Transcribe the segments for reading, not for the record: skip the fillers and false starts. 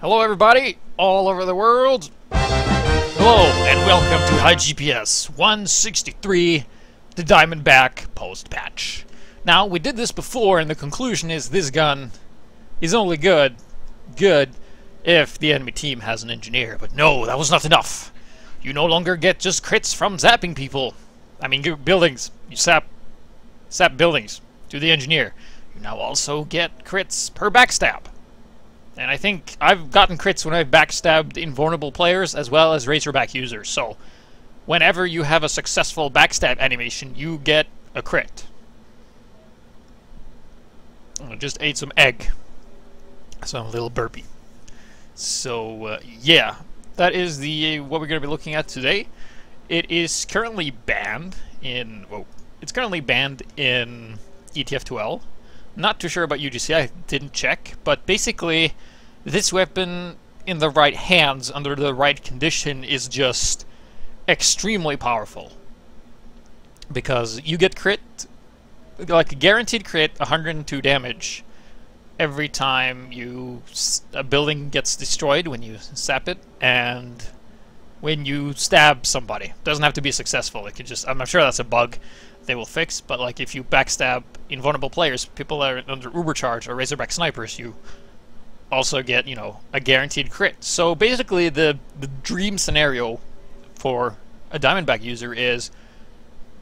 Hello everybody, all over the world. Hello and welcome to HiGPS 163, the Diamondback post-patch. Now, we did this before and the conclusion is this gun is only good if the enemy team has an engineer. But no, that was not enough. You no longer get just crits from zapping people. I mean, buildings. You sap buildings to the engineer. You now also get crits per backstab. And I think I've gotten crits when I've backstabbed invulnerable players as well as Razorback users. So, whenever you have a successful backstab animation, you get a crit. I just ate some egg. So I'm a little burpy. So, yeah. That is what we're going to be looking at today. It is currently banned in... Whoa. It's currently banned in ETF2L. Not too sure about UGC, I didn't check. But basically, this weapon in the right hands, under the right condition, is just extremely powerful. Because you get crit, like a guaranteed crit, 102 damage every time a building gets destroyed when you sap it, and when you stab somebody. Doesn't have to be successful. It could just, I'm not sure that's a bug they will fix, but like if you backstab invulnerable players, people that are under Ubercharge or Razorback snipers, you also get, you know, a guaranteed crit. So basically the dream scenario for a Diamondback user is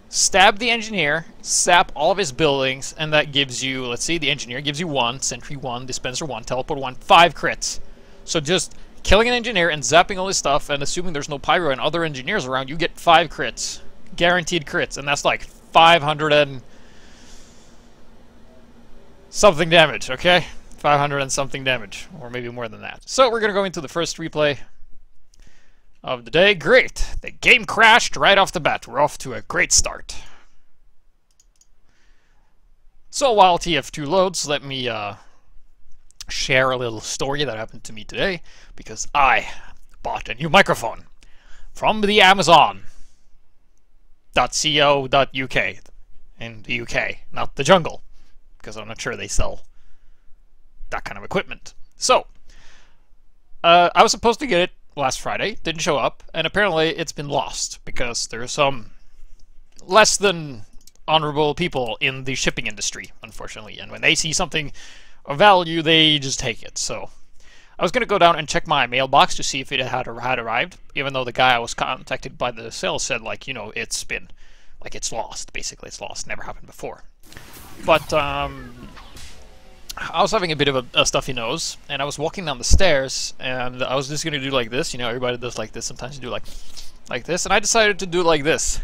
stab the engineer, sap all of his buildings, and that gives you, let's see, the engineer gives you 1, sentry 1, dispenser 1, teleport 1, 5 crits. So just killing an engineer and zapping all his stuff, and assuming there's no pyro and other engineers around, you get 5 crits. Guaranteed crits, and that's like 500 and something damage, okay? 500 and something damage, or maybe more than that. So we're gonna go into the first replay of the day. Great! The game crashed right off the bat. We're off to a great start. So while TF2 loads, let me share a little story that happened to me today, because I bought a new microphone from the Amazon.co.uk in the UK, not the jungle, because I'm not sure they sell that kind of equipment. So, I was supposed to get it last Friday, didn't show up, and apparently it's been lost because there are some less than honorable people in the shipping industry, unfortunately, and when they see something of value, they just take it. So I was going to go down and check my mailbox to see if it had arrived, even though the guy I was contacted by the sales said, like, you know, it's been, like, it's lost, basically. It's lost, never happened before. But I was having a bit of a stuffy nose, and I was walking down the stairs, and I was just going to do like this. You know, everybody does like this. Sometimes you do like this, and I decided to do like this.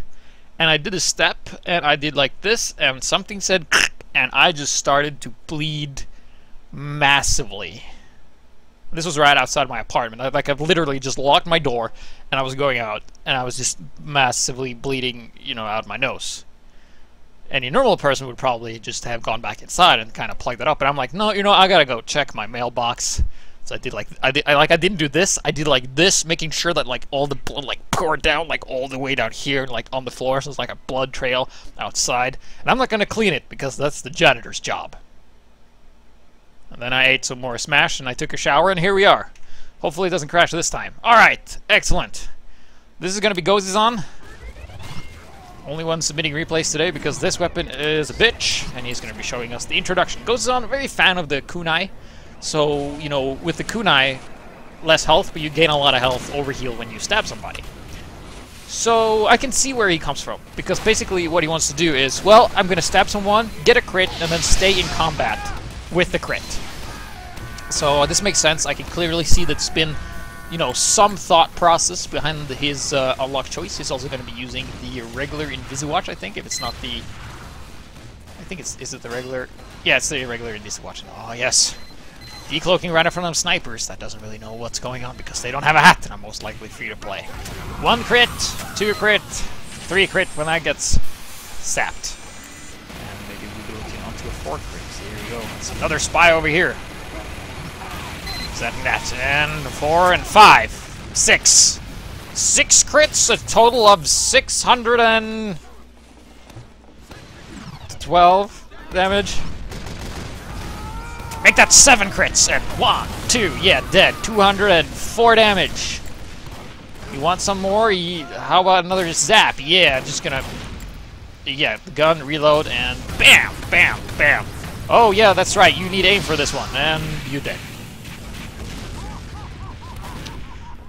And I did a step, and I did like this, and something said, and I just started to bleed massively. This was right outside my apartment. I've literally just locked my door, and I was going out, and I was just massively bleeding, you know, out my nose. Any normal person would probably just have gone back inside and kind of plugged it up, and I'm like, no, you know, I gotta go check my mailbox. So I did like, I didn't do this. I did like this, making sure that like all the blood like poured down like all the way down here, like on the floor, so it's like a blood trail outside. And I'm not gonna clean it because that's the janitor's job. And then I ate some more Smash, and I took a shower, and here we are. Hopefully it doesn't crash this time. Alright, excellent. This is gonna be Gozizan. Only one submitting replays today because this weapon is a bitch, and he's going to be showing us the introduction. Gozizan, very fan of the kunai. So, you know, with the kunai, less health, but you gain a lot of health overheal when you stab somebody. So, I can see where he comes from, because basically what he wants to do is, well, I'm going to stab someone, get a crit, and then stay in combat with the crit. So, this makes sense. I can clearly see that it's been, you know, some thought process behind his unlock choice. He's also going to be using the regular Invisiwatch, I think, if it's not the... I think it's... Is it the regular? Yeah, it's the regular Invisiwatch. Oh, yes. Decloaking right in front of them snipers. That doesn't really know what's going on because they don't have a hat, and I'm most likely free to play. 1 crit, 2 crit, 3 crit when that gets sapped. And maybe we'll be looking onto a 4 crit. So here we go. It's another spy over here. Setting that, and 4 and 5, 6 crits, a total of 612 damage. Make that 7 crits! And 1, 2, yeah, dead. 204 damage. You want some more? How about another zap? Yeah, just gonna... Yeah, the gun, reload, and bam! Bam! Bam! Oh, yeah, that's right. You need aim for this one. And you're dead.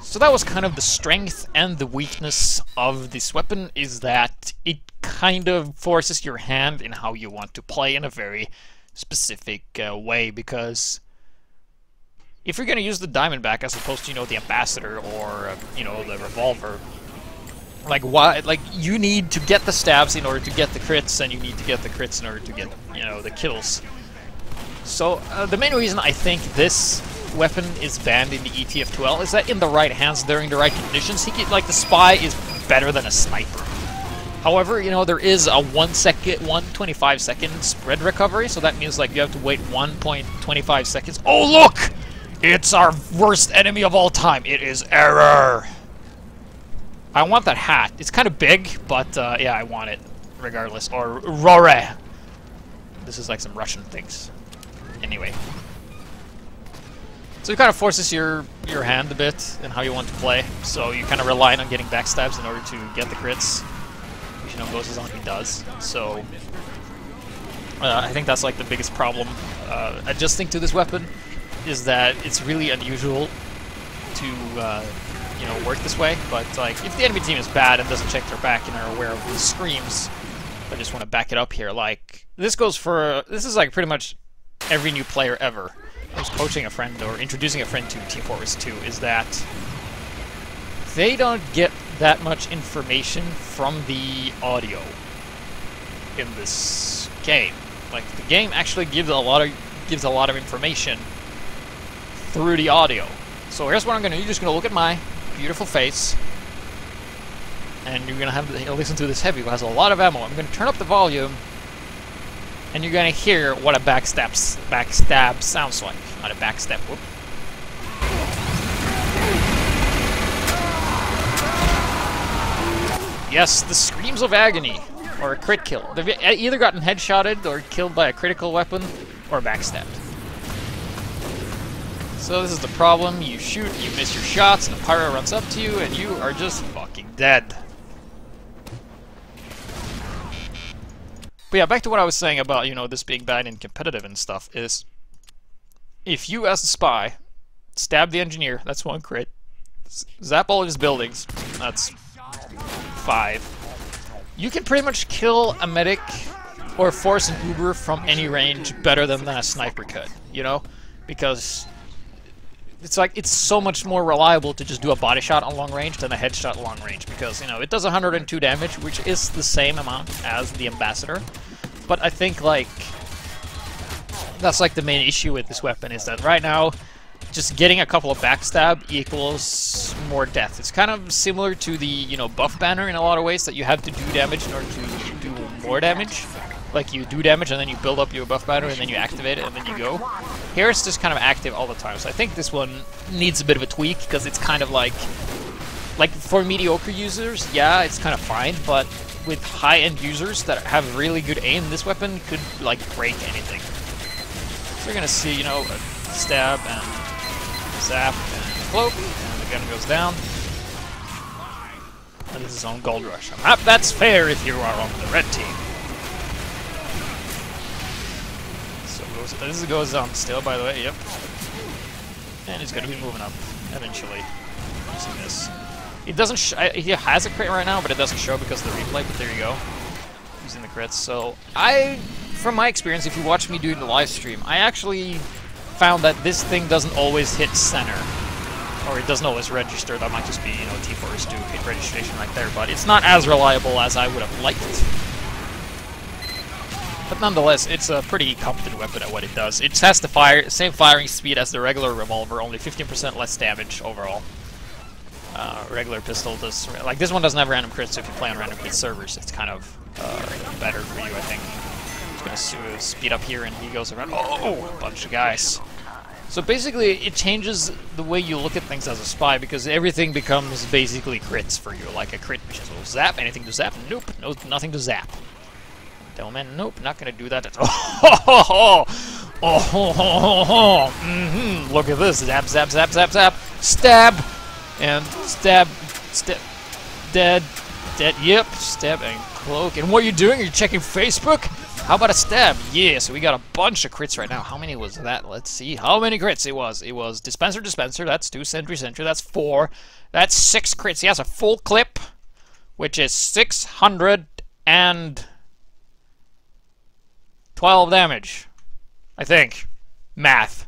So that was kind of the strength and the weakness of this weapon, is that it kind of forces your hand in how you want to play in a very specific way, because if you're going to use the Diamondback as opposed to, you know, the Ambassador or, you know, the Revolver, like, why? Like, you need to get the stabs in order to get the crits, and you need to get the crits in order to get, you know, the kills. So, the main reason I think this weapon is banned in the ETF2L is that in the right hands during the right conditions, like, the Spy is better than a Sniper. However, you know, there is a 125 second spread recovery, so that means, like, you have to wait 1.25 seconds. Oh, look! It's our worst enemy of all time. It is Error. I want that hat. It's kind of big, but, yeah, I want it regardless. Or Rore. This is like some Russian things. Anyway. So it kind of forces your hand a bit in how you want to play. So you kind of rely on getting backstabs in order to get the crits, which, you know, goes as on he does. So I think that's like the biggest problem adjusting to this weapon, is that it's really unusual to you know, work this way. But like, if the enemy team is bad and doesn't check their back and are aware of the screams, I just want to back it up here. Like, this is like pretty much every new player ever who's coaching a friend or introducing a friend to Team Fortress 2, is that they don't get that much information from the audio in this game. Like, the game actually gives a lot of information through the audio. So here's what I'm gonna do. You're just gonna look at my beautiful face, and you're gonna have to listen to this heavy, who has a lot of ammo. I'm gonna turn up the volume, and you're gonna hear what a backstab sounds like. Not a backstab. Whoop. Yes, the screams of agony, or a crit kill. They've either gotten headshotted or killed by a critical weapon, or backstabbed. So this is the problem. You shoot, you miss your shots, and the pyro runs up to you, and you are just fucking dead. But yeah, back to what I was saying about, you know, this being bad and competitive and stuff, is if you, as a spy, stab the engineer, that's 1 crit. Zap all of his buildings, that's 5. You can pretty much kill a medic or force an Uber from any range better than a sniper could, you know? Because it's like, it's so much more reliable to just do a body shot on long range than a headshot long range, because, you know, it does 102 damage, which is the same amount as the Ambassador. But I think, like, that's like the main issue with this weapon, is that right now, just getting a couple of backstab equals more death. It's kind of similar to the, you know, buff banner in a lot of ways, that you have to do damage in order to do more damage. Like, you do damage and then you build up your buff banner and then you activate it and then you go. Here it's just kind of active all the time. So I think this one needs a bit of a tweak, because it's kind of like for mediocre users, yeah, it's kind of fine, but with high-end users that have really good aim, this weapon could, like, break anything. So you're gonna see, you know, a stab and zap and cloak, and the gun goes down. And this is on Gold Rush. That's fair if you are on the red team. So this goes on still, by the way, yep. And he's gonna be moving up eventually using this. It doesn't he has a crit right now, but it doesn't show because of the replay, but there you go. Using the crits. So from my experience, if you watch me do the live stream, I actually found that this thing doesn't always hit center, or it doesn't always register. That might just be, you know, Team Fortress 2 hit registration right there, but it's not as reliable as I would have liked. But nonetheless, it's a pretty competent weapon at what it does. It has the same firing speed as the regular revolver, only 15% less damage overall. Regular pistol does, like, this one doesn't have random crits, so if you play on random crit servers, it's kind of better for you, I think. It's gonna speed up here, and he goes around. Oh, a bunch of guys. So basically, it changes the way you look at things as a spy, because everything becomes basically crits for you, like a crit, which is, well, zap, anything to zap? Nope, no, nothing to zap. Delman, nope, not gonna do that. Look at this. Zap, zap, zap, zap, zap. Stab. And stab. Stab. Dead. Dead. Yep. Stab and cloak. And what are you doing? Are you checking Facebook? How about a stab? Yeah, so we got a bunch of crits right now. How many was that? Let's see how many crits it was. It was dispenser, dispenser. That's 2. Sentry, sentry. That's 4. That's 6 crits. He has a full clip, which is 612 damage. I think. Math.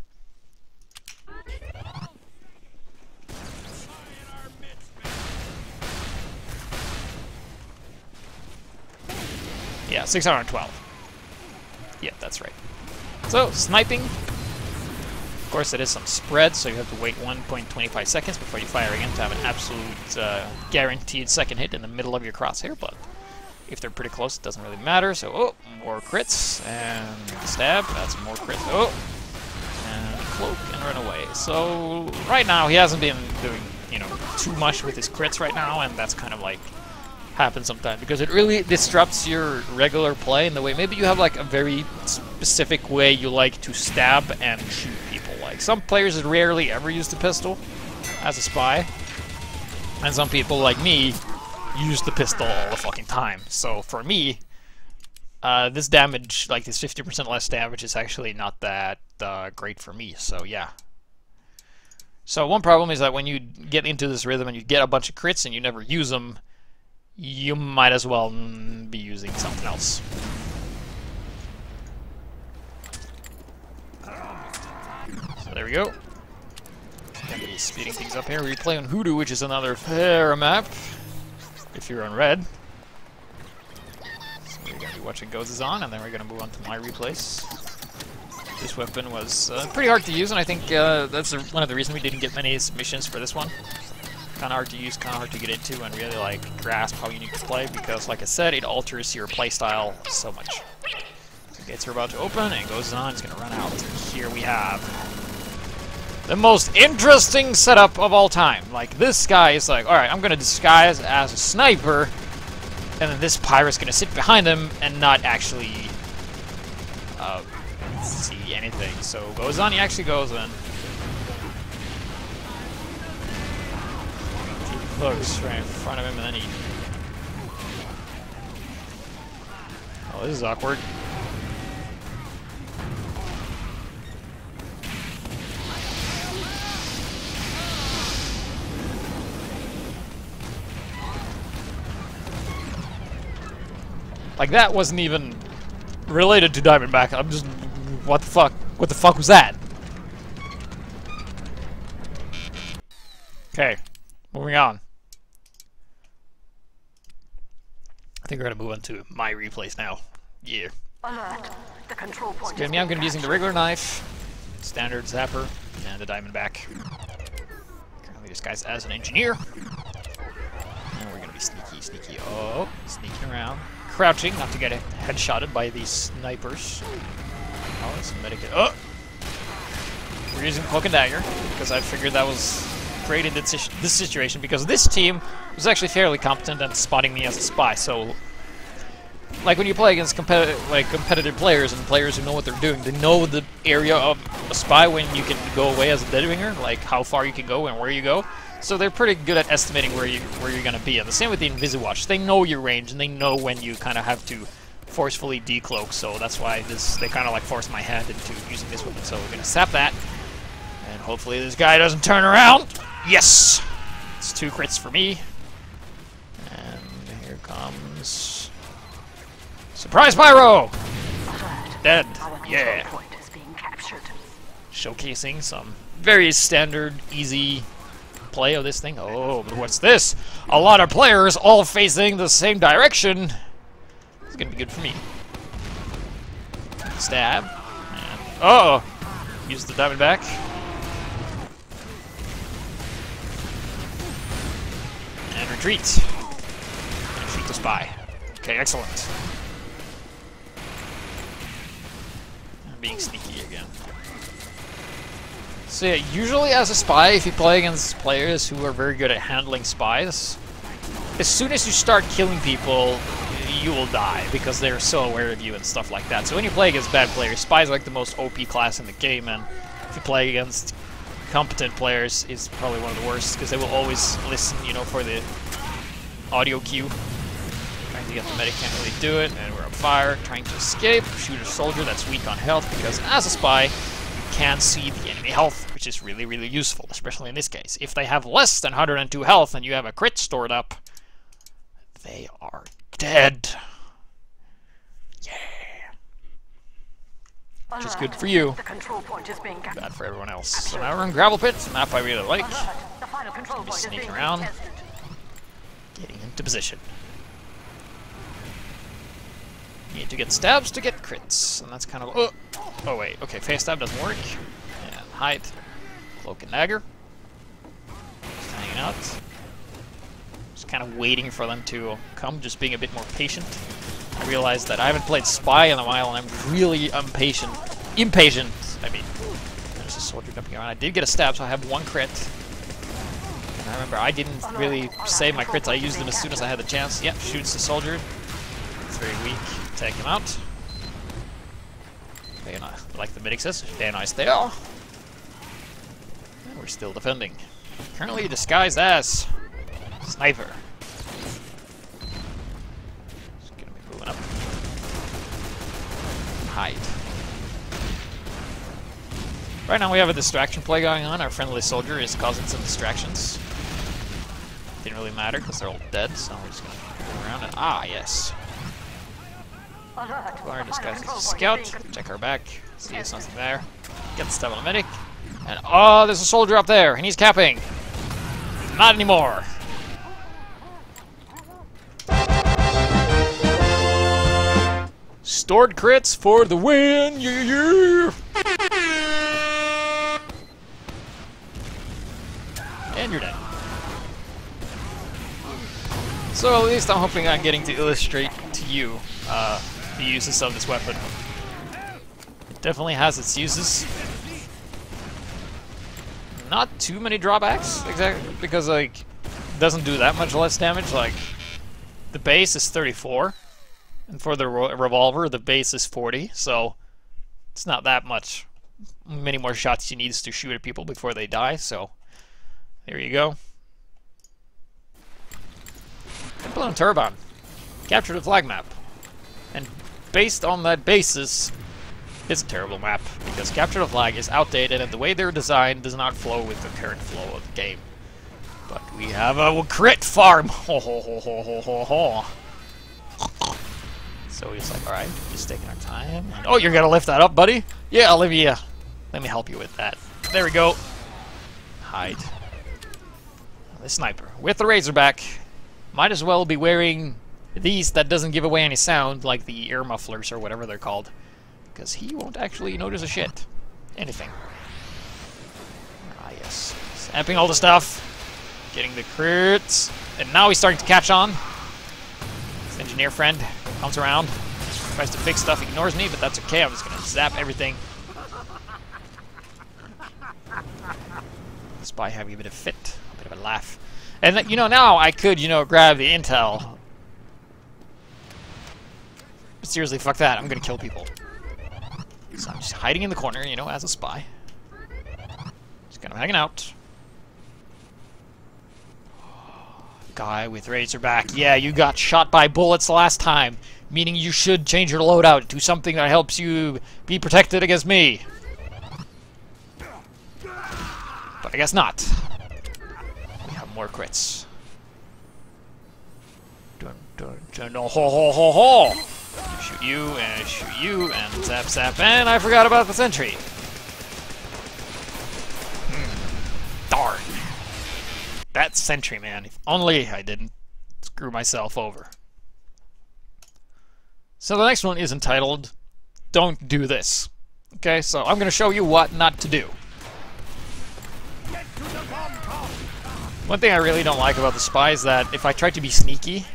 Yeah, 612. Yeah, that's right. So, sniping. Of course, it is some spread, so you have to wait 1.25 seconds before you fire again to have an absolute guaranteed second hit in the middle of your crosshair, but if they're pretty close, it doesn't really matter. So, oh, more crits, and stab, that's more crits. Oh, and cloak, and run away. So, right now, he hasn't been doing, you know, too much with his crits right now, and that's kind of like happens sometimes because it really disrupts your regular play in the way maybe you have like a very specific way you like to stab and shoot people. Like some players rarely ever use the pistol as a spy, and some people like me use the pistol all the fucking time. So for me, this damage, like this 50% less damage, is actually not that great for me. So yeah. So one problem is that when you get into this rhythm and you get a bunch of crits and you never use them, you might as well be using something else. So there we go. Gonna be speeding things up here. We play on Hoodoo, which is another fair map, if you're on red. So we're gonna be watching Ghosts on, and then we're gonna move on to my replays. This weapon was pretty hard to use, and I think that's one of the reasons we didn't get many submissions for this one. Kind of hard to use, kind of hard to get into, and really like grasp how you need to play, because like I said, it alters your playstyle so much. So gates are about to open, and Goes on, it's gonna run out. Here we have the most interesting setup of all time. Like this guy is like, alright, I'm gonna disguise as a sniper, and then this pirate's gonna sit behind him and not actually see anything. So Goes on, he actually goes in. Looks right in front of him, and then he... Oh, this is awkward. Like, that wasn't even related to Diamondback. I'm just... What the fuck? What the fuck was that? Okay. Moving on. I think we're gonna move on to my replays now. Yeah. Alert. The control point. So, I'm gonna be using the regular knife, standard zapper, and the Diamondback. Currently disguised as an engineer. And we're gonna be sneaky. Oh, sneaking around. Crouching, not to get headshotted by these snipers. Oh, there's some medikit. Oh! We're using Cloak and Dagger, because I figured that was great in this situation, because this team was actually fairly competent at spotting me as a spy. So, like when you play against competitive players and players who know what they're doing, they know the area of a spy when you can go away as a deadwinger, like how far you can go and where you go. So they're pretty good at estimating where you're gonna be. And the same with the Invisiwatch. They know your range and they know when you kind of have to forcefully decloak. So that's why they kind of like forced my hand into using this weapon. So we're gonna sap that, and hopefully this guy doesn't turn around. Yes! It's 2 crits for me. And here comes... Surprise Pyro! Dead. Yeah. Showcasing some very standard, easy play of this thing. Oh, but what's this? A lot of players all facing the same direction. It's gonna be good for me. Stab. And, oh! Use the Diamondback. And retreat. And shoot the spy. Okay, excellent. I'm being sneaky again. So yeah, usually as a spy, if you play against players who are very good at handling spies, as soon as you start killing people, you will die because they're so aware of you and stuff like that. So when you play against bad players, Spy is like the most OP class in the game, and if you play against competent players, it's probably one of the worst because they will always listen, you know, for the audio cue. Trying to get the medic, can't really do it, and we're on fire. Trying to escape, shoot a soldier that's weak on health because as a spy, you can't see the enemy health, which is really, really useful, especially in this case. If they have less than 102 health and you have a crit stored up, they are dead. Yeah. Which is good for you. The control point is being Bad for everyone else. So now we're in Gravel Pit, a map I really like. The final control point is Sneaking being around. contested. Getting into position. Need to get stabs to get crits, and that's kind of... Oh wait, okay, face stab doesn't work. And hide. Cloak and dagger. Just hanging out. Just kind of waiting for them to come, just being a bit more patient. I realized that I haven't played Spy in a while, and I'm really impatient. I mean, there's a soldier jumping around. I did get a stab, so I have one crit. And I remember I didn't really save my crits. I used them as soon as I had the chance. Yep, shoots the soldier. It's very weak. Take him out. Very nice. Like the medic says, very nice there. And we're still defending. Currently disguised as sniper. Just gonna be moving up. Hide. Right now we have a distraction play going on. Our friendly soldier is causing some distractions. Didn't really matter because they're all dead, so we're just gonna go around and yes. Our disguise as a scout. Check her back. See if there's nothing there. Get the stab on the medic. And there's a soldier up there, and he's capping. Not anymore. Stored crits for the win. Yeah. And you're dead. So at least I'm hoping I'm getting to illustrate to you the uses of this weapon. It definitely has its uses. Not too many drawbacks, exactly, because like it doesn't do that much less damage. Like the base is 34, and for the revolver the base is 40, so it's not that much. Many more shots you need to shoot at people before they die. So there you go. Temple and Turban. Capture the flag map. And based on that basis, it's a terrible map, because Capture the Flag is outdated and the way they're designed does not flow with the current flow of the game. But we have a crit farm! Ho ho ho ho ho ho ho. So he's like, alright, just taking our time. And, oh, you're gonna lift that up, buddy? Yeah, let me help you with that. There we go. Hide. The sniper. With the Razorback. Might as well be wearing these that doesn't give away any sound, like the ear mufflers or whatever they're called. Because he won't actually notice a shit. Anything. Yes. Snapping all the stuff. Getting the crits. And now he's starting to catch on. His engineer friend comes around. Tries to fix stuff, ignores me, but that's okay. I'm just going to zap everything. Spy having a bit of a fit. A bit of a laugh. And, you know, now I could, you know, grab the intel. But seriously, fuck that. I'm going to kill people. So I'm just hiding in the corner, you know, as a spy. Just kind of hanging out. Guy with Razorback. Yeah, you got shot by bullets last time. Meaning you should change your loadout to something that helps you be protected against me. But I guess not. We have more crits. Dun dun dun. Oh, ho ho ho ho! Shoot you, and shoot you, and zap zap, and I forgot about the sentry. Darn. That sentry, man. If only I didn't screw myself over. So the next one is entitled, Don't Do This. Okay, so I'm going to show you what not to do. One thing I really don't like about the spy is that if I try to be sneaky,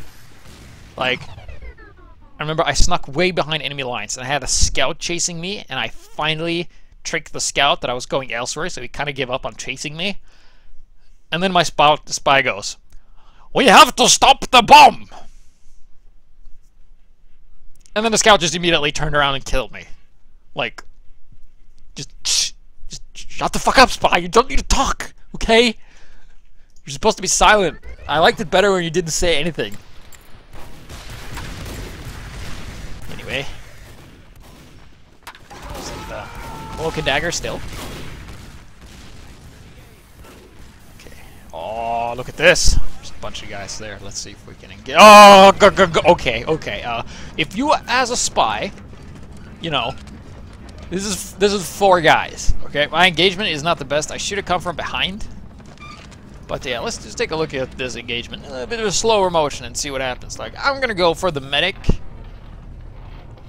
like, I remember I snuck way behind enemy lines, and I had a scout chasing me, and I finally tricked the scout that I was going elsewhere, so he kind of gave up on chasing me. And then my spy goes, "We have to stop the bomb!" And then the scout just immediately turned around and killed me. Like, just shut the fuck up, spy. You don't need to talk, okay? You're supposed to be silent. I liked it better when you didn't say anything. Anyway. The cloak and dagger still. Okay. Oh, look at this. There's a bunch of guys there. Let's see if we can engage. Oh, okay, okay. If you, as a spy, you know, this is 4 guys. Okay, my engagement is not the best. I should have come from behind. But yeah, let's just take a look at this engagement. A bit of a slower motion and see what happens. Like, I'm gonna go for the medic.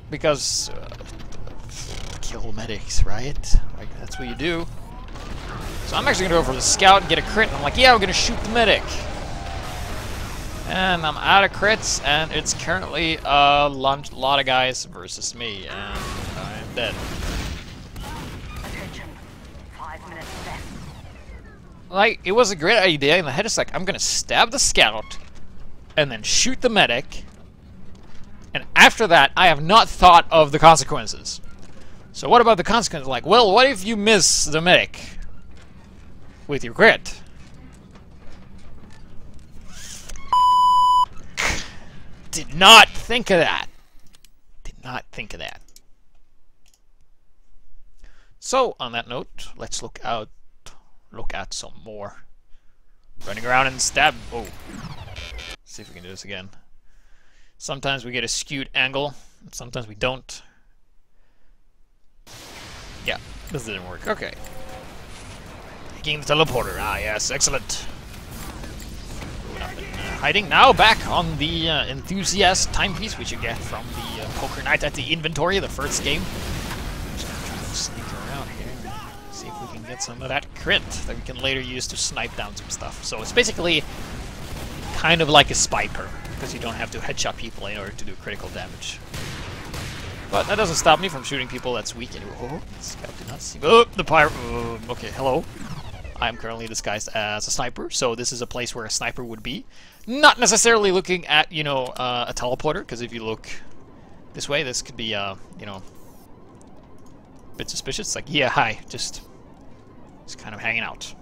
Because, kill medics, right? Like, that's what you do. So I'm actually gonna go for the scout and get a crit. And I'm like, yeah, I'm gonna shoot the medic. And I'm out of crits, and it's currently a lot of guys versus me, and I'm dead. Attention. 5 minutes left. Like, it was a great idea, and the head is like, I'm gonna stab the scout, and then shoot the medic, and after that, I have not thought of the consequences. So what about the consequences? Like, well, what if you miss the medic with your crit? Did not think of that. Did not think of that. So, on that note, let's look at some more. Running around and stab. Oh. See if we can do this again. Sometimes we get a skewed angle, and sometimes we don't. Yeah, this didn't work. Okay. Taking the teleporter. Ah, yes, excellent. Moving up and hiding. Now back on the enthusiast timepiece, which you get from the poker night at the inventory, the first game. Just gonna try to sneak around here. See if we can get some of that crit that we can later use to snipe down some stuff. So it's basically kind of like a spiker, because you don't have to headshot people in order to do critical damage. But that doesn't stop me from shooting people that's weak anyway. Oh, this guy did not see. Oh, the pirate. Okay, hello. I'm currently disguised as a sniper, so this is a place where a sniper would be. Not necessarily looking at, you know, a teleporter, because if you look this way, this could be, you know, a bit suspicious. It's like, yeah, hi, just kind of hanging out.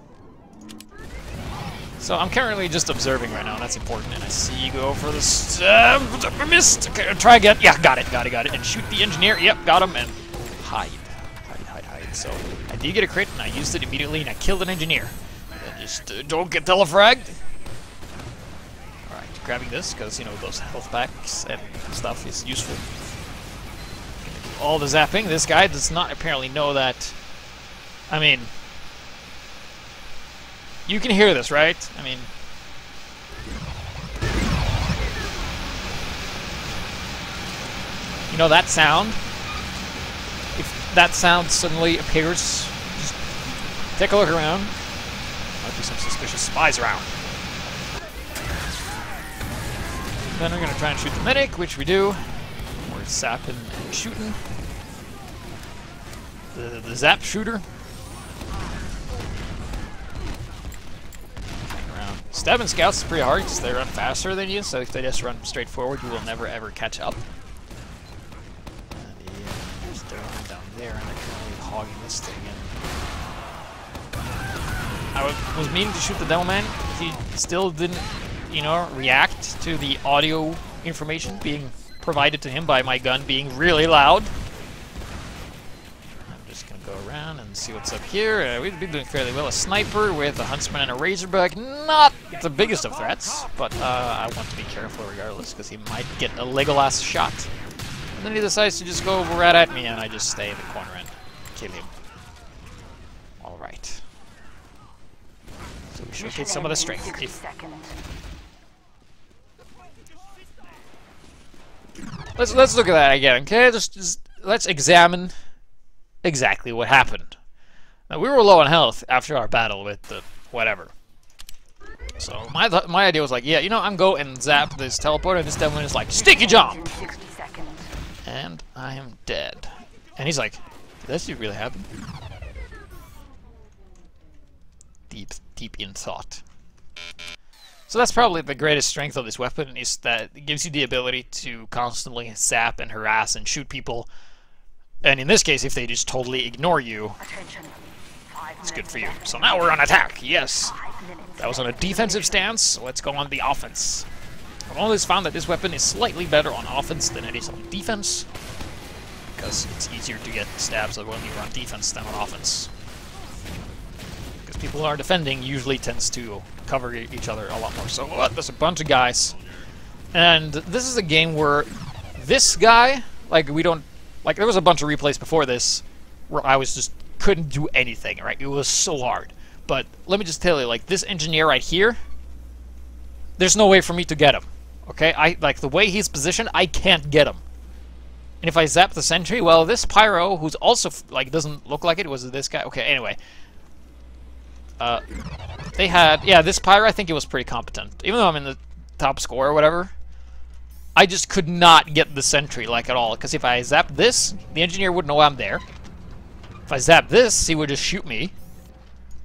So I'm currently just observing right now, and that's important. And I see you go for this. I missed. Okay, try again. Yeah, got it. And shoot the engineer. Yep, got him. And hide. So I did get a crit, and I used it immediately, and I killed an engineer. And just don't get telefragged. All right, grabbing this because you know those health packs and stuff is useful. All the zapping. This guy does not apparently know that. I mean. You can hear this, right? I mean... You know that sound? If that sound suddenly appears, just take a look around. Might be some suspicious spies around. Then we're gonna try and shoot the medic, which we do. We're zapping and shooting. The zap shooter. Stabbing scouts is pretty hard because they run faster than you, so if they just run straight forward, you will never ever catch up. And there's down there, and they're currently hogging this thing. And I was meaning to shoot the demo man. He still didn't, you know, react to the audio information being provided to him by my gun being really loud. Go around and see what's up here. We've been doing fairly well. A sniper with a huntsman and a razorback. Not the biggest of threats, but I want to be careful regardless because he might get a Legolas shot. And then he decides to just go right at me, and I just stay in the corner and kill him. Alright. So we should get some of the strength. Let's look at that again, okay? Just let's examine exactly what happened. Now, we were low on health after our battle with the whatever. So my idea was like, yeah, you know, I'm go and zap this teleporter, and this devil is like, sticky jump! And I am dead. And he's like, did that really happen? Deep in thought. So that's probably the greatest strength of this weapon, is that it gives you the ability to constantly zap and harass and shoot people. And in this case, if they just totally ignore you, Attention. 5 it's good minutes for you. left. So now we're on attack, yes! 5 minutes That was on a defensive stance, so let's go on the offense. I've always found that this weapon is slightly better on offense than it is on defense, because it's easier to get stabs when you're on defense than on offense. Because people who are defending usually tends to cover each other a lot more. So there's a bunch of guys, and this is a game where this guy, like, we don't, like, there was a bunch of replays before this where I was just couldn't do anything, right? It was so hard. But let me just tell you, like, this engineer right here, there's no way for me to get him. Okay, like the way he's positioned, I can't get him. And if I zap the sentry, well, this pyro, who's also like doesn't look like it, was this guy? Okay, anyway, they had, yeah, this pyro, I think it was pretty competent, even though I'm in the top score or whatever. I just could not get the sentry like at all, because if I zap this, the engineer wouldn't know I'm there. If I zap this, he would just shoot me.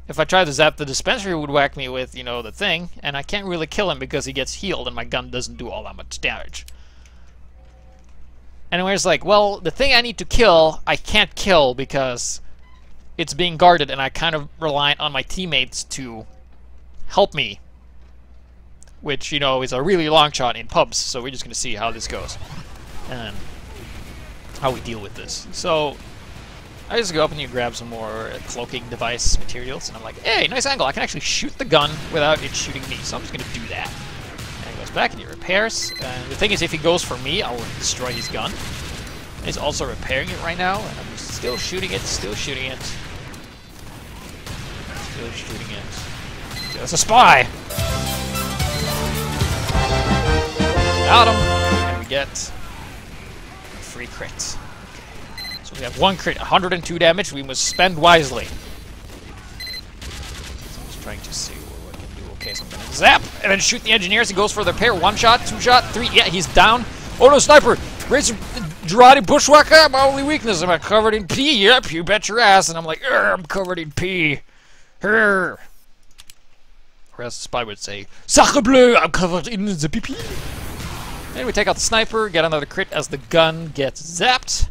If I tried to zap the dispenser, he would whack me with, you know, the thing, and I can't really kill him because he gets healed and my gun doesn't do all that much damage. And it's like, well, the thing I need to kill, I can't kill because it's being guarded and I kind of rely on my teammates to help me. Which, you know, is a really long shot in pubs, so we're just going to see how this goes. And how we deal with this. So I just go up and you grab some more cloaking device materials, and I'm like, hey, nice angle. I can actually shoot the gun without it shooting me, so I'm just going to do that. And he goes back and he repairs. And the thing is, if he goes for me, I will destroy his gun. And he's also repairing it right now, and I'm just still shooting it, still shooting it. Still shooting it. That's a spy! Got him! And we get a free crit. So we have 1 crit, 102 damage. We must spend wisely. So I'm just trying to see what I can do. Okay, so I'm gonna zap and then shoot the engineers. He goes for the repair. 1 shot, 2 shot, 3. Yeah, he's down. Oh no, sniper! Razor Girardi Bushwhacker. My only weakness. Am I covered in pee? Yep, you bet your ass. And I'm like, I'm covered in pee. Or as the spy would say, Sacre bleu, I'm covered in the pee. And we take out the sniper, get another crit as the gun gets zapped.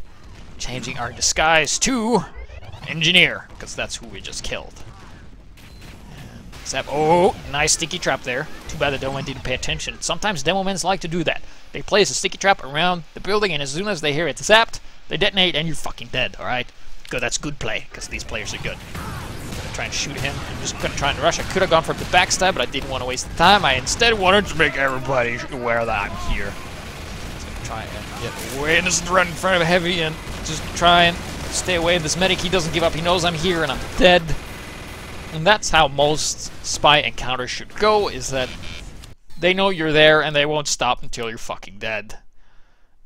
Changing our disguise to engineer, because that's who we just killed. And zap. Oh, nice sticky trap there. Too bad the demo man didn't pay attention. Sometimes demo men like to do that. They place a sticky trap around the building, and as soon as they hear it zapped, they detonate, and you're fucking dead, alright? Good, that's good play, because these players are good. I'm gonna try and shoot him. I'm just gonna try and rush. I could have gone for the backstab, but I didn't want to waste the time. I instead wanted to make everybody aware that I'm here. So I'm gonna try and get away and just run in front of heavy and just try and stay away. This medic, he doesn't give up. He knows I'm here and I'm dead. And that's how most spy encounters should go, is that they know you're there and they won't stop until you're fucking dead.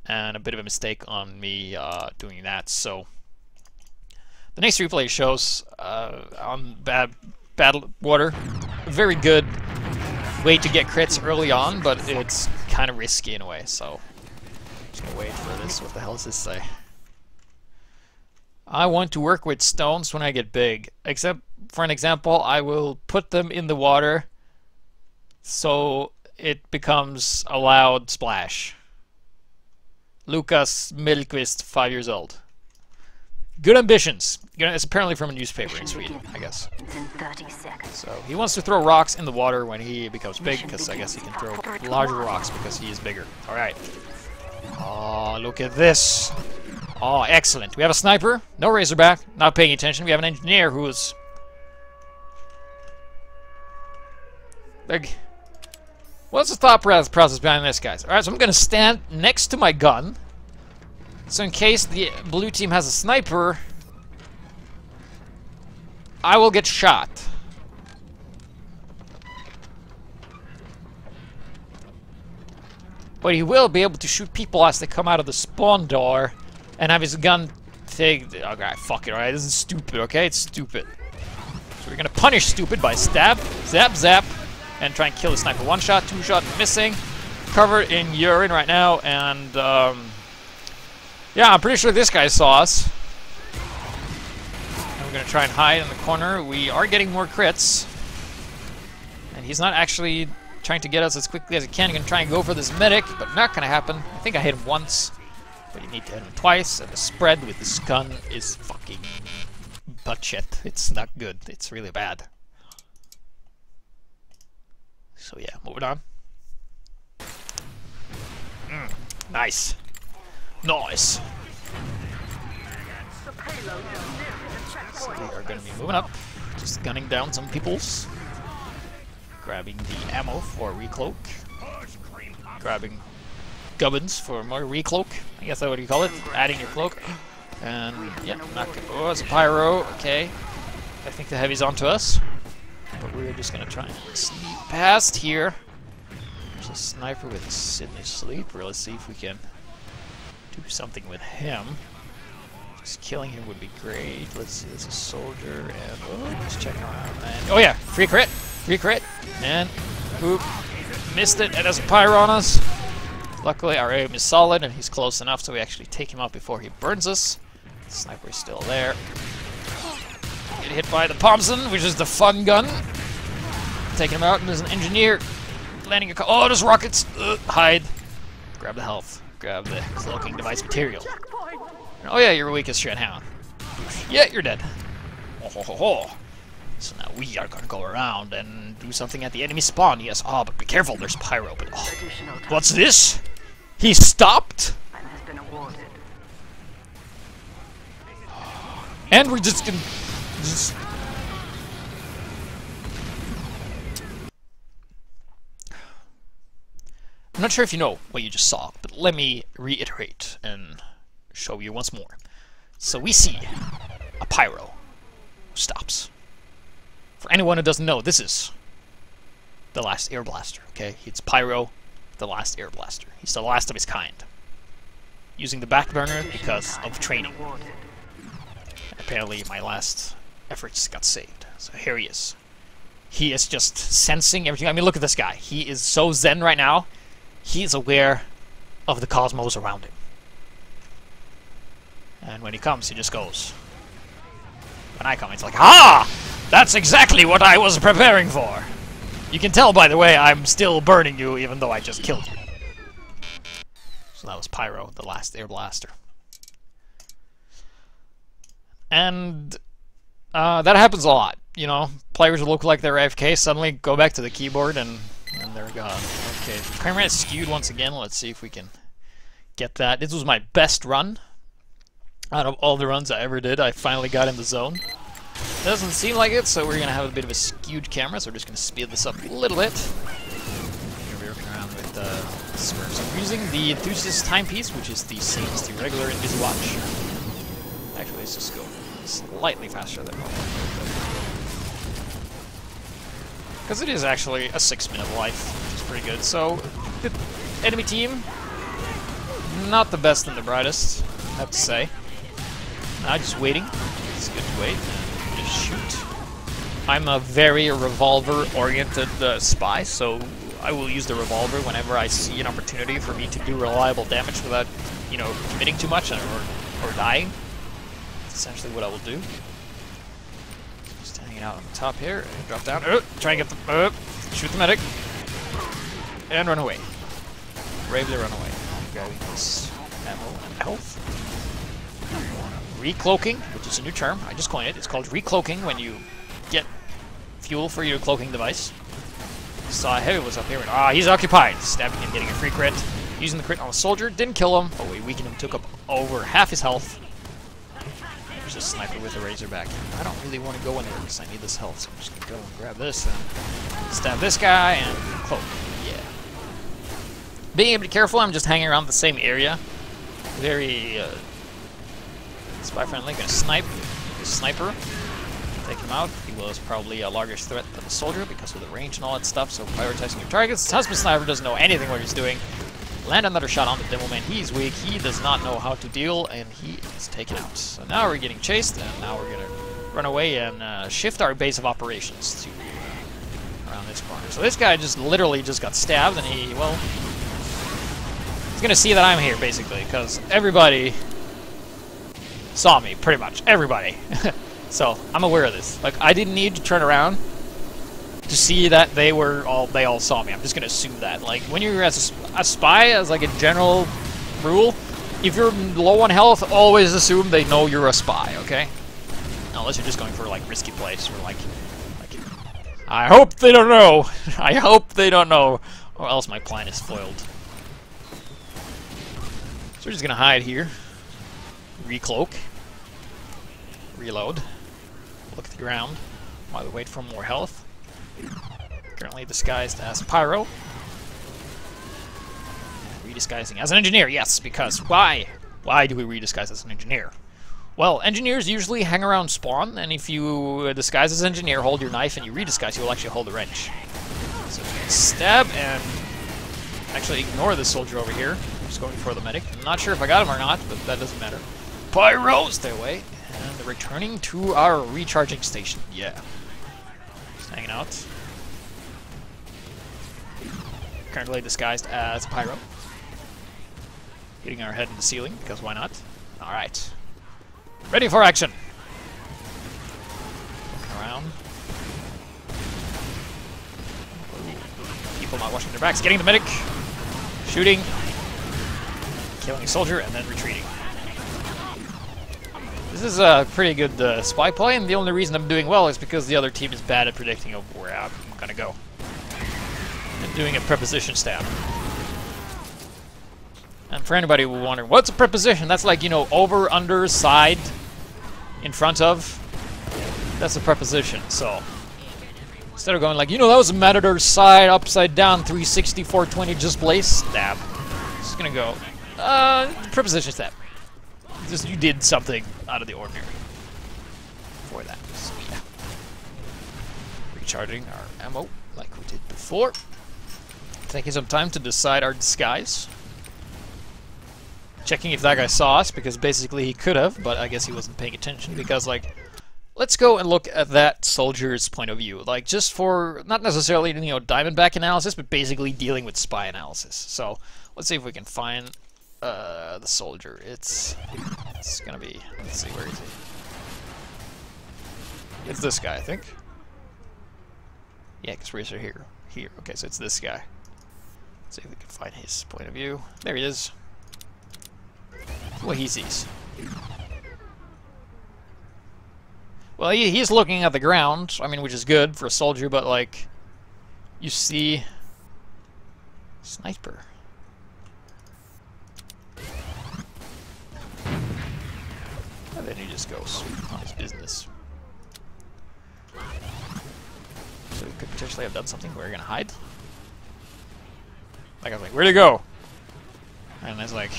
And a bit of a mistake on me doing that, so the next replay shows on bad water. A very good way to get crits early on, but it's kind of risky in a way, so I'm just gonna wait for this. What the hell does this say? I want to work with stones when I get big. Except, for an example, I will put them in the water so it becomes a loud splash. Lucas Milquist, 5 years old. Good ambitions. It's apparently from a newspaper in Sweden, I guess. in 30 seconds. So he wants to throw rocks in the water when he becomes big, because I guess he can throw larger rocks because he is bigger. Alright. Oh, look at this. Oh, excellent. We have a sniper. No Razorback. Not paying attention. We have an engineer who is... like... what's the thought process behind this, guys? Alright, so I'm going to stand next to my gun. So in case the blue team has a sniper, I will get shot. But he will be able to shoot people as they come out of the spawn door and have his gun take... okay, fuck it, alright? This is stupid, okay? It's stupid. So we're gonna punish stupid by stab, zap, zap, and try and kill the sniper. 1 shot, 2 shot, missing. Covered in urine right now, and yeah, I'm pretty sure this guy saw us. And we're gonna try and hide in the corner. We are getting more crits. And he's not actually trying to get us as quickly as he can. He's gonna try and go for this medic, but not gonna happen. I think I hit him once, but you need to hit him twice, and the spread with this gun is fucking butt shit. It's not good. It's really bad. So yeah, moving on. Nice. Nice. So we are going to be moving up. Just gunning down some peoples. Grabbing the ammo for recloak. Grabbing gubbins for more recloak. I guess that's what you call it. Adding your cloak. And yeah, not good. Oh, it's a pyro. Okay. I think the heavy's onto us. But we're just going to try and sneak past here. There's a sniper with Sydney Sleeper. Let's see if we can do something with him. Just killing him would be great. Let's see, there's a soldier, and oh, just checking around. And, oh yeah, free crit, and oop, missed it. And there's a pyro on us. Luckily, our aim is solid, and he's close enough, so we actually take him out before he burns us. The sniper is still there. Get hit by the Thompson, which is the fun gun. Taking him out, and there's an engineer landing a. Oh, there's rockets. Hide. Grab the health. Grab the cloaking device material. Oh yeah, you're weakest shit, hound. Yeah, you're dead. Oh, ho, ho, ho. So now we are gonna go around and do something at the enemy spawn. Yes. Oh, but be careful. There's pyro. But oh, what's this? He stopped. And we're just gonna. I'm not sure if you know what you just saw, but let me reiterate and show you once more. So we see a pyro who stops. For anyone who doesn't know, this is the last air blaster, okay? It's Pyro, the last air blaster. He's the last of his kind. Using the back burner because of training. Apparently my last efforts got saved. So here he is. He is just sensing everything. I mean, look at this guy. He is so zen right now. He is aware of the cosmos around him. And when he comes, he just goes. When I come, it's like, ah! That's exactly what I was preparing for! You can tell, by the way, I'm still burning you, even though I just killed you. So that was Pyro, the last air blaster. And that happens a lot, you know? Players look like they're AFK, suddenly go back to the keyboard, and they're gone. Okay, camera is skewed once again. Let's see if we can get that. This was my best run. Out of all the runs I ever did, I finally got in the zone. Doesn't seem like it, so we're going to have a bit of a skewed camera, so we're just going to speed this up a little bit. Here we're working around with Smurfs. So I'm using the Enthusiast timepiece, which is the same as the regular Inviswatch. Actually, let's just go slightly faster than normal. Because it is actually a 6-minute life, which is pretty good. So, the enemy team, not the best and the brightest, I have to say. Just waiting. It's good to wait. Just shoot. I'm a very revolver-oriented spy, so I will use the revolver whenever I see an opportunity for me to do reliable damage without, you know, committing too much or dying. That's essentially what I will do. Just hanging out on the top here. Drop down. Try and get the... shoot the medic. And run away. Bravely run away. Grabbing this ammo and health. Recloaking, which is a new term. I just coined it. It's called recloaking when you get fuel for your cloaking device. Saw Heavy was up here. And, he's occupied. Stabbing him, getting a free crit. Using the crit on a soldier. Didn't kill him, but we weakened him. Took up over half his health. There's a sniper with a Razorback. I don't really want to go in there because I need this health. So I'm just going to go and grab this and stab this guy and cloak. Yeah. Being able to be careful, I'm just hanging around the same area. Very... spy friendly, gonna snipe the sniper, take him out. He was probably a larger threat than the soldier because of the range and all that stuff, so prioritizing your targets. The husband sniper doesn't know anything what he's doing. Land another shot on the demo man. He's weak, he does not know how to deal, and he is taken out. So now we're getting chased, and now we're gonna run away and shift our base of operations to around this corner. So this guy just literally just got stabbed, and he's gonna see that I'm here, basically, because everybody saw me, pretty much. Everybody. So, I'm aware of this. Like, I didn't need to turn around to see that they all saw me. I'm just gonna assume that. Like, when you're as a spy, as like a general rule, if you're low on health, always assume they know you're a spy, okay? Unless you're just going for like risky plays, or like I hope they don't know. I hope they don't know, or else my plan is foiled. So we're just gonna hide here, recloak, reload, look at the ground while we wait for more health. Currently disguised as Pyro. Redisguising as an engineer, yes, because why? Why do we redisguise as an engineer? Well, engineers usually hang around spawn, and if you disguise as engineer, hold your knife, and you redisguise, you will actually hold the wrench. So stab and actually ignore this soldier over here. I'm just going for the medic. I'm not sure if I got him or not, but that doesn't matter. Pyro, stay away. And returning to our recharging station. Yeah. Just hanging out. Currently disguised as Pyro. Hitting our head in the ceiling, because why not? Alright. Ready for action! Looking around. Ooh. People not watching their backs. Getting the medic. Shooting. Killing a soldier, and then retreating. This is a pretty good spy play, and the only reason I'm doing well is because the other team is bad at predicting where I'm gonna go. And doing a preposition stab. And for anybody who wondering, what's a preposition? That's like, you know, over, under, side, in front of. That's a preposition, so. Instead of going like, you know, that was a matador side, upside down, 360, 420, just blaze, stab. Just gonna go, preposition stab. Just, you did something out of the ordinary for that. So, yeah. Recharging our ammo like we did before. Taking some time to decide our disguise. Checking if that guy saw us, because basically he could have, but I guess he wasn't paying attention, because, like, let's go and look at that soldier's point of view. Like, just for, not necessarily, you know, Diamondback analysis, but basically dealing with spy analysis. So, let's see if we can find the soldier. It's gonna be, let's see, where is he? It's this guy, I think. Yeah, because we're here. Here. Okay, so it's this guy. Let's see if we can find his point of view. There he is. What he sees. Well, he's looking at the ground, I mean, which is good for a soldier, but, like, you see... Sniper. And then he just goes on his business. So we could potentially have done something. We're gonna hide. Like, I was like, where'd he go? And I was like...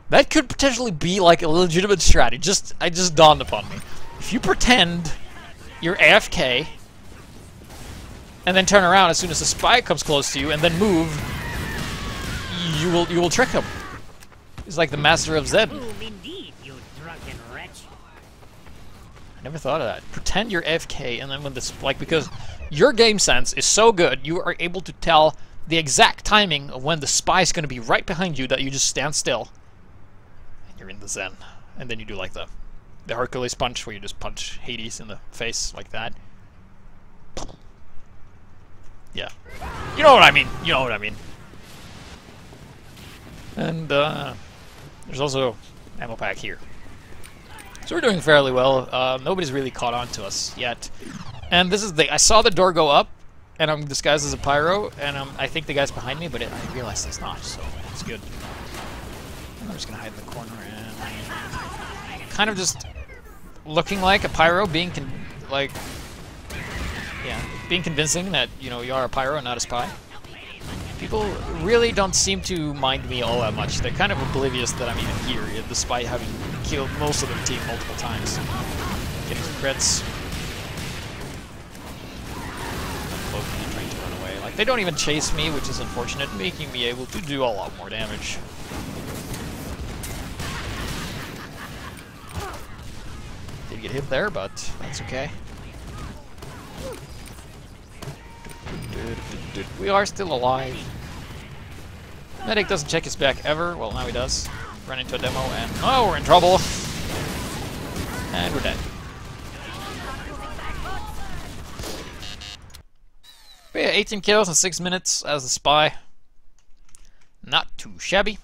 That could potentially be like a legitimate strat. It just dawned upon me. If you pretend you're AFK and then turn around as soon as the spy comes close to you and then move, you will trick him. He's like the master of Zen. Indeed, you drunken wretch. I never thought of that. Pretend you're AFK and then when this, like, because your game sense is so good, you are able to tell the exact timing of when the spy is going to be right behind you that you just stand still. You're in the Zen, and then you do like the Hercules punch, where you just punch Hades in the face like that. Yeah, you know what I mean. You know what I mean. And there's also ammo pack here, so we're doing fairly well. Nobody's really caught on to us yet, and this is I saw the door go up, and I'm disguised as a pyro, and I think the guy's behind me, but I realized it's not, so it's good. I'm just gonna hide in the corner and kind of just looking like a pyro, being convincing that, you know, you are a pyro and not a spy. People really don't seem to mind me all that much. They're kind of oblivious that I'm even here, despite having killed most of the team multiple times. Getting some crits. Trying to run away. Like, they don't even chase me, which is unfortunate, making me able to do a lot more damage. Did get hit there, but that's okay. We are still alive. Medic doesn't check his back ever. Well, now he does. Run into a demo and... Oh, we're in trouble! And we're dead. But yeah, 18 kills in 6 minutes as a spy. Not too shabby.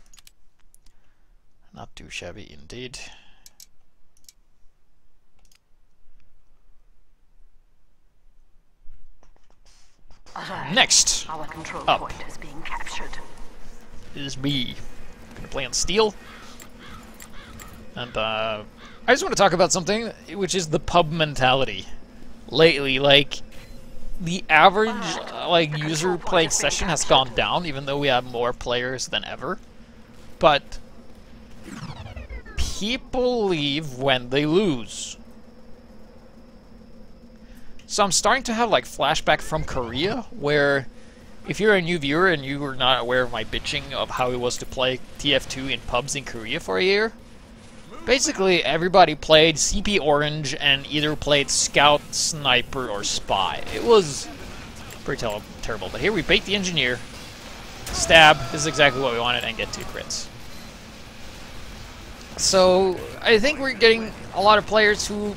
Not too shabby indeed. Next, Our control up point is being captured. is me. Gonna play on steel. And I just want to talk about something, which is the pub mentality. Lately, like, the average like user playing session has gone down, even though we have more players than ever. But people leave when they lose. So I'm starting to have like flashback from Korea, where if you're a new viewer and you were not aware of my bitching of how it was to play TF2 in pubs in Korea for a year, basically everybody played CP Orange and either played Scout, Sniper, or Spy. It was pretty terrible. But here we bait the Engineer, stab, this is exactly what we wanted, and get 2 crits. So I think we're getting a lot of players who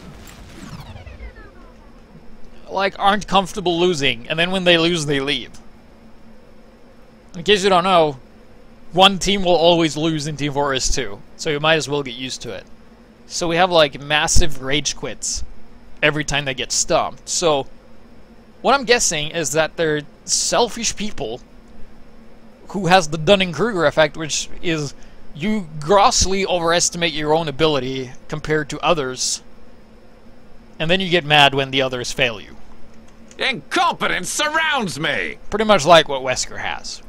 like aren't comfortable losing, and then when they lose, they leave. In case you don't know, one team will always lose in Team Fortress 2, so you might as well get used to it. So we have like massive rage quits every time they get stumped. So what I'm guessing is that they're selfish people who has the Dunning-Kruger effect, which is you grossly overestimate your own ability compared to others, and then you get mad when the others fail you. Incompetence surrounds me! Pretty much like what Wesker has.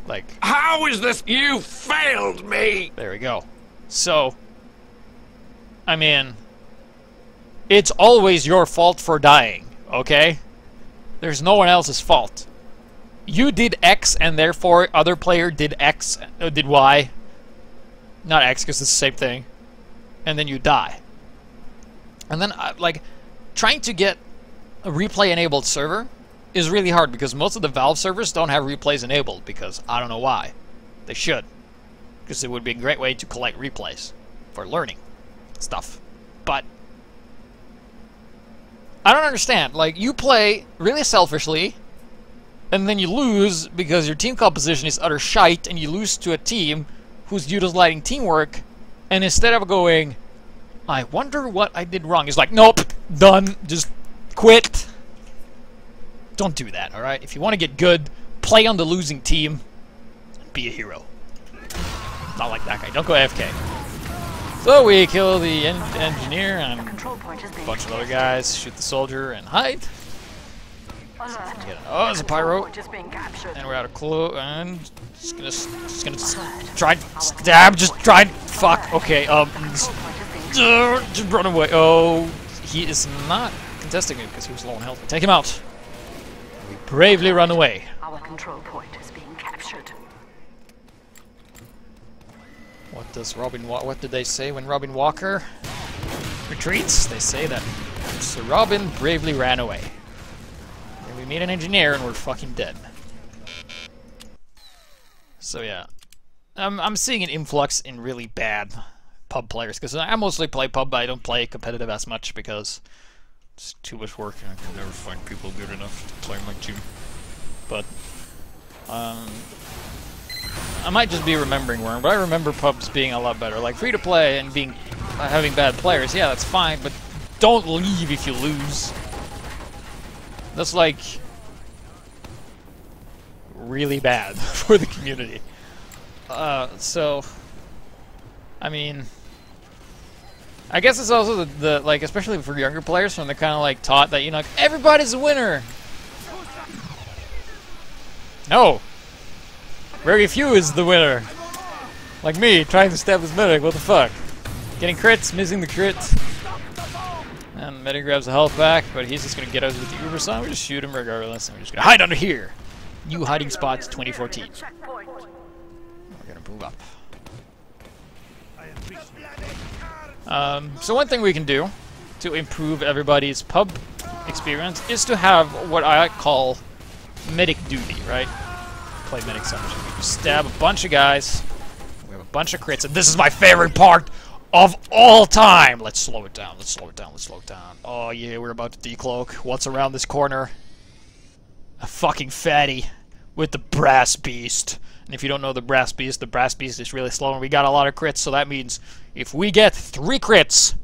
Like, How is this? You failed me! there we go. So, I mean, it's always your fault for dying, okay? There's no one else's fault. You did X, and therefore other player did X, did Y. Not X, because it's the same thing. And then you die. And then, like, trying to get a replay-enabled server is really hard, because most of the Valve servers don't have replays enabled, because I don't know why. They should. Because it would be a great way to collect replays for learning stuff. But I don't understand. Like, you play really selfishly, and then you lose because your team composition is utter shite, and you lose to a team who's utilizing teamwork, and instead of going, I wonder what I did wrong, it's like, nope, done, just quit. Don't do that, alright? If you want to get good, play on the losing team, and be a hero. Not like that guy, don't go AFK. So we kill the engineer and a bunch of other guys, shoot the soldier, and hide. Oh, there's a pyro. And we're out of clue, and just gonna try stab, just try fuck. Okay, just run away. Oh, he is not contesting it because he was low on health. Take him out. We bravely run away. Our control point is being captured. What does what did they say when Robin Walker retreats? They say that Sir Robin bravely ran away. And we meet an engineer and we're fucking dead. So yeah, I'm seeing an influx in really bad pub players, because I mostly play pub, but I don't play competitive as much because it's too much work and I can never find people good enough to play my team. But I might just be remembering wrong, but I remember pubs being a lot better. Like, free to play and being having bad players, yeah, that's fine, but don't leave if you lose. That's like really bad for the community. So I mean, I guess it's also the like, especially for younger players, when they're kind of like taught that, you know, like, everybody's a winner. No, very few is the winner. Like me, trying to stab this medic. What the fuck? Getting crits, missing the crit. And medic grabs the health back, but he's just gonna get us with the Uber sign. We just shoot him regardless, and we're just gonna hide under here. New hiding spots 2014. We're gonna move up. So one thing we can do to improve everybody's pub experience is to have what I call medic duty, right? Play medic so much. We just stab a bunch of guys. We have a bunch of crits, and this is my favorite part of all time. Let's slow it down. Let's slow it down. Let's slow it down. Oh yeah, we're about to decloak. What's around this corner? a fucking fatty with the Brass Beast. And if you don't know the Brass Beast is really slow, and we got a lot of crits, so that means if we get 3 crits,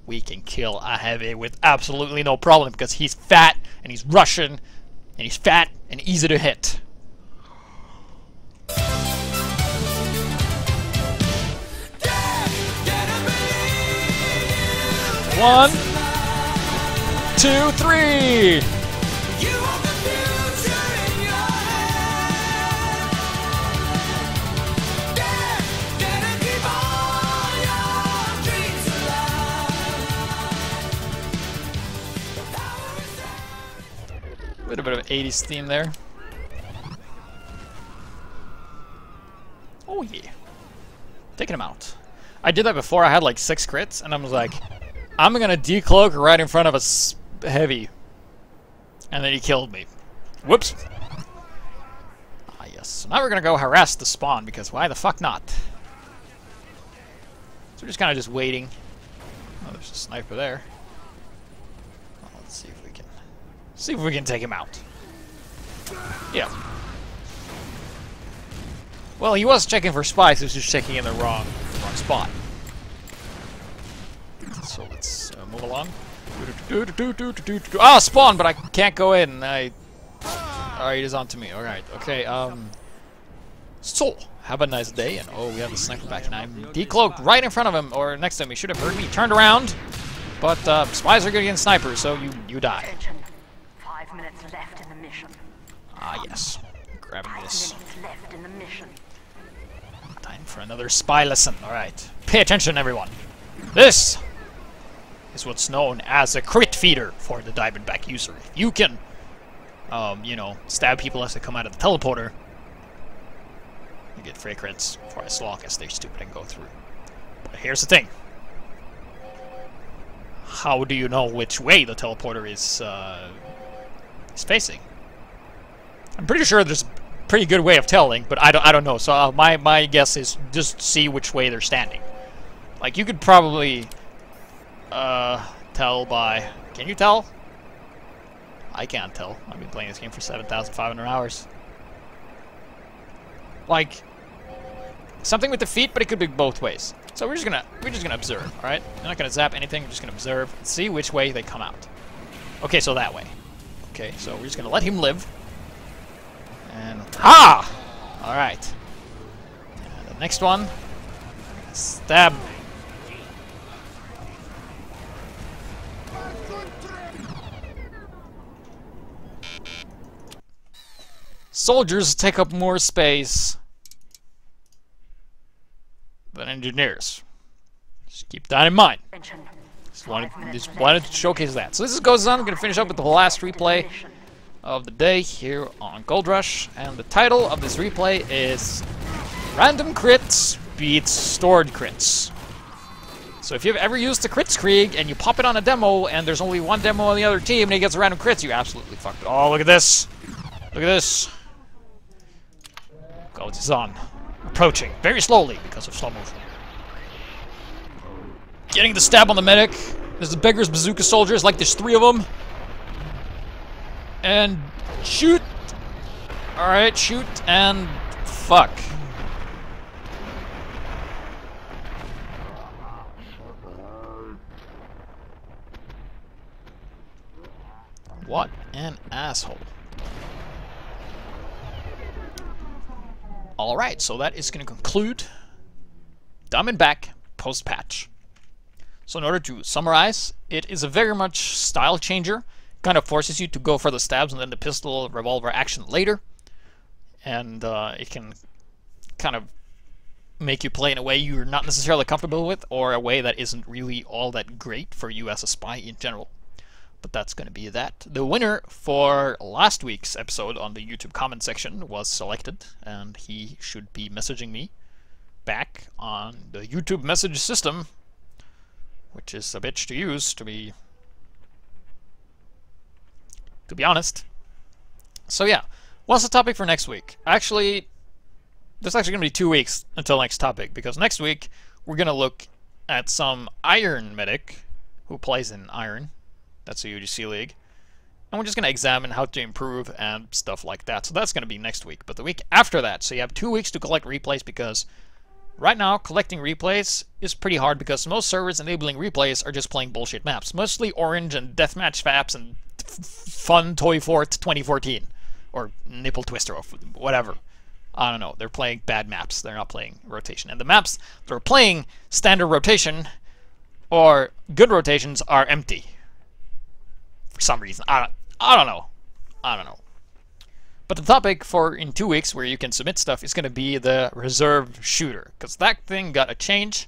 we can kill a heavy with absolutely no problem, because he's fat, and he's Russian, and he's fat, and easy to hit. One, 2, 3. With a bit of 80s theme there. Oh yeah. Taking him out. I did that before. I had like 6 crits, and I was like, I'm gonna decloak right in front of a heavy. And then he killed me. Whoops. Ah yes. So now we're gonna go harass the spawn, because why the fuck not? So we're just kind of just waiting. Oh, there's a sniper there. Well, let's see if we can... see if we can take him out. Yeah. Well, he was checking for spies, he was just checking in the wrong spot. So let's move along. Ah, spawn, but I can't go in. Alright, it is on to me. Alright, okay, so, have a nice day, and oh, we have the sniper back, and I'm decloaked right in front of him, or next to him. He should have heard me. Turned around, but spies are good against snipers, so you die. Attention. 5 minutes left in the mission. Ah, yes. Grabbing 5 this. minutes left in the mission. Time for another spy lesson. Alright. Pay attention, everyone. This is what's known as a crit feeder for the Diamondback user. If you can, you know, stab people as they come out of the teleporter, you get free crits for as long as they're stupid and go through. But here's the thing. How do you know which way the teleporter is facing? I'm pretty sure there's a pretty good way of telling, but I don't know. So my guess is just see which way they're standing. Like, you could probably tell by... Can you tell? I can't tell. I've been playing this game for 7,500 hours. Like, something with the feet, but it could be both ways. So we're just gonna observe, all right? We're not gonna zap anything. We're just gonna observe and see which way they come out. Okay, so that way. Okay, so we're just gonna let him live. And ha! All right. And the next one. Stab. Soldiers take up more space than engineers. Just keep that in mind. Just wanted to showcase that. So this goes on. I'm going to finish up with the last replay of the day here on Gold Rush. And the title of this replay is Random Crits Beats Stored Crits. So if you've ever used the Crits Krieg and you pop it on a demo and there's only one demo on the other team and he gets random crits, you absolutely fucked it. Oh, look at this. Look at this. Gold is on. Approaching very slowly because of slow motion. Getting the stab on the medic. There's the Beggar's Bazooka soldiers, like there's 3 of them. And shoot. Alright, shoot and fuck. What an asshole. Alright, so that is going to conclude Diamondback post-patch. So in order to summarize, it is a very much style changer. Kind of forces you to go for the stabs and then the pistol revolver action later. And it can kind of make you play in a way you're not necessarily comfortable with, or a way that isn't really all that great for you as a spy in general. But that's going to be that. The winner for last week's episode on the YouTube comment section was selected, and he should be messaging me back on the YouTube message system, which is a bitch to use, to be honest. So yeah, what's the topic for next week? Actually, there's actually going to be 2 weeks until next topic, because next week we're going to look at some Iron medic who plays in Iron. That's a UGC league. and we're just going to examine how to improve and stuff like that. So that's going to be next week. But the week after that, so you have 2 weeks to collect replays, because right now collecting replays is pretty hard because most servers enabling replays are just playing bullshit maps. Mostly orange and deathmatch maps and fun Toy Fort 2014 or Nipple Twister or whatever. I don't know. They're playing bad maps. They're not playing rotation. And the maps they're playing standard rotation or good rotations are empty. For some reason. I don't know. I don't know. But the topic for in 2 weeks where you can submit stuff is going to be the reserve shooter. Because that thing got a change.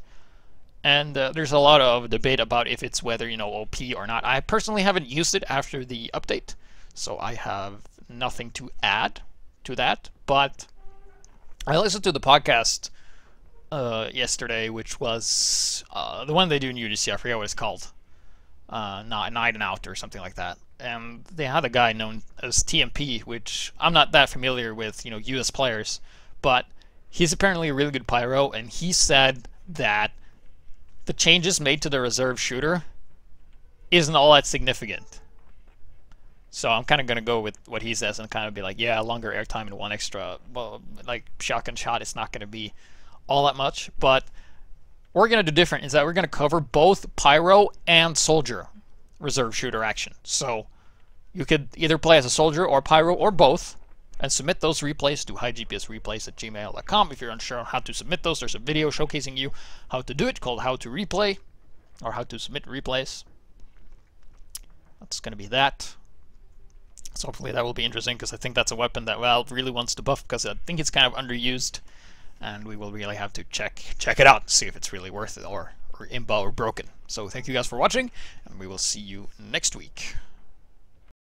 And there's a lot of debate about if it's whether, OP or not. I personally haven't used it after the update. So I have nothing to add to that. But I listened to the podcast yesterday, which was the one they do in UGC. I forget what it's called. Night and Out or something like that. And they had a guy known as TMP, which I'm not that familiar with, US players, but he's apparently a really good pyro, and he said that the changes made to the reserve shooter isn't all that significant. So I'm kind of going to go with what he says and kind of be like, yeah, longer airtime and one extra, well, like shotgun shot, it's not going to be all that much, but what we're going to do different is that we're going to cover both pyro and soldier reserve shooter action. So you could either play as a soldier or pyro or both and submit those replays to HiGPSreplays@gmail.com. If you're unsure on how to submit those, there's a video showcasing you how to do it called How to Replay or How to Submit Replays. That's going to be that. So hopefully that will be interesting because I think that's a weapon that Valve really wants to buff because I think it's kind of underused. And we will really have to check it out and see if it's really worth it or imba or broken. So thank you guys for watching, and we will see you next week.